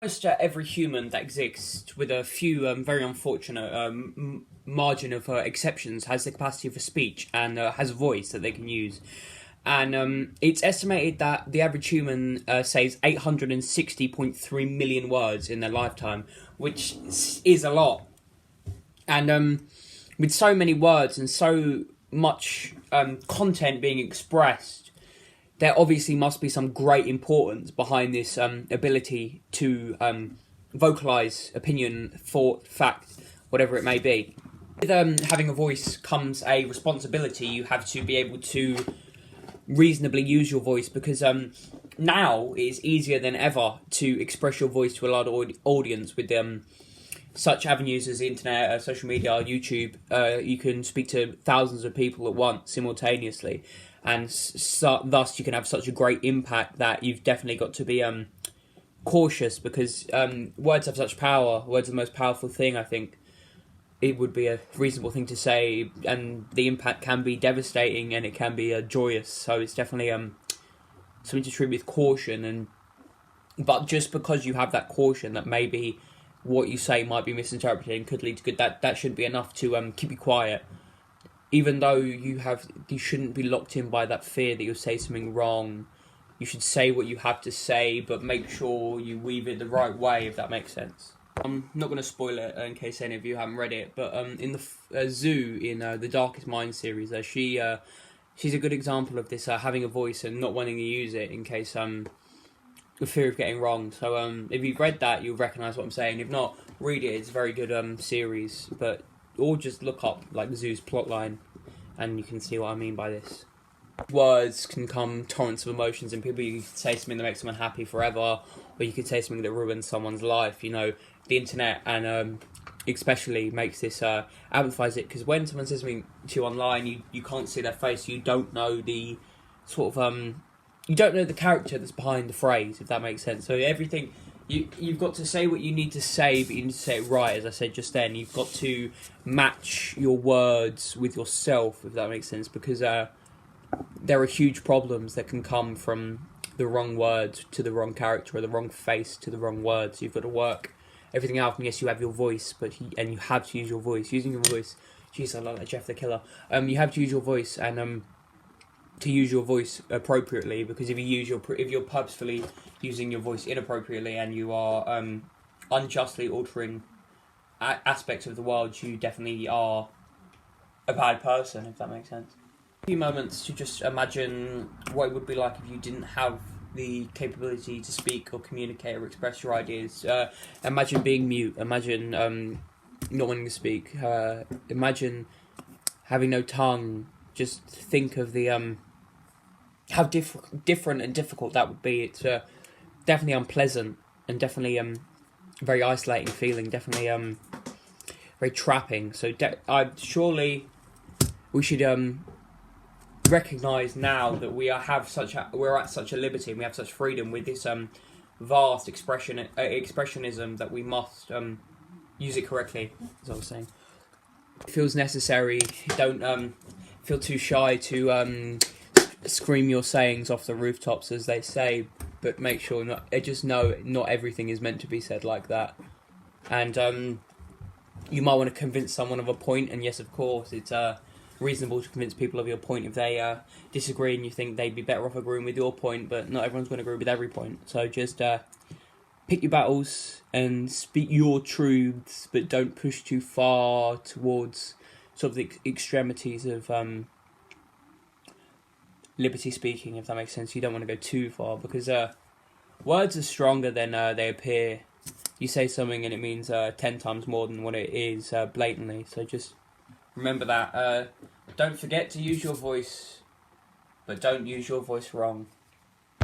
Almost every human that exists, with a few very unfortunate margin of exceptions, has the capacity for speech and has a voice that they can use. And it's estimated that the average human says 860.3 million words in their lifetime, which is a lot. And with so many words and so much content being expressed, there obviously must be some great importance behind this ability to vocalise opinion, thought, fact, whatever it may be. With having a voice comes a responsibility. You have to be able to reasonably use your voice, because now it is easier than ever to express your voice to a large audience with such avenues as the internet, social media, YouTube. You can speak to thousands of people at once, simultaneously, and thus you can have such a great impact that you've definitely got to be cautious, because words have such power. Words are the most powerful thing, I think. It would be a reasonable thing to say, and the impact can be devastating and it can be joyous. So it's definitely something to treat with caution. But just because you have that caution that maybe what you say might be misinterpreted and could lead to good, that shouldn't be enough to keep you quiet. Even though you shouldn't be locked in by that fear that you'll say something wrong. You should say what you have to say, but make sure you weave it the right way, if that makes sense. I'm not going to spoil it in case any of you haven't read it, but in the Zoo in the Darkest Mind series, she's a good example of this, having a voice and not wanting to use it in case the fear of getting wrong. So if you've read that, you'll recognise what I'm saying. If not, read it. It's a very good series, or just look up like the Zoo's plotline, and you can see what I mean by this. Words can come torrents of emotions, and people, you could say something that makes someone happy forever, or you could say something that ruins someone's life. You know, the internet and especially makes this amplifies it, because when someone says something to you online, you can't see their face. You don't know the sort of you don't know the character that's behind the phrase, if that makes sense. So everything, you've got to say what you need to say, but you need to say it right, as I said just then. You've got to match your words with yourself, if that makes sense, because there are huge problems that can come from the wrong words to the wrong character, or the wrong face to the wrong words. You've got to work everything out, and yes, you have your voice, and you have to use your voice. Using your voice, jeez, I like that, Jeff the Killer. You have to use your voice, and to use your voice appropriately, because if you're purposefully using your voice inappropriately and you are unjustly altering aspects of the world, you definitely are a bad person, if that makes sense. A few moments to just imagine what it would be like if you didn't have the capability to speak or communicate or express your ideas. Imagine being mute. Imagine not wanting to speak. Imagine having no tongue. Just think of the how different and difficult that would be. It's definitely unpleasant, and definitely very isolating feeling. Definitely very trapping. So surely we should recognise now that we're at such a liberty, and we have such freedom with this vast expressionism, that we must use it correctly, as I was saying. It feels necessary. Don't feel too shy to scream your sayings off the rooftops, as they say, but make sure not everything is meant to be said like that. And you might want to convince someone of a point, and yes, of course, it's reasonable to convince people of your point if they disagree and you think they'd be better off agreeing with your point, but not everyone's going to agree with every point. So just pick your battles and speak your truths, but don't push too far towards sort of the extremities of liberty speaking, if that makes sense. You don't want to go too far, because words are stronger than they appear. You say something and it means 10 times more than what it is blatantly. So just remember that. Don't forget to use your voice, but don't use your voice wrong.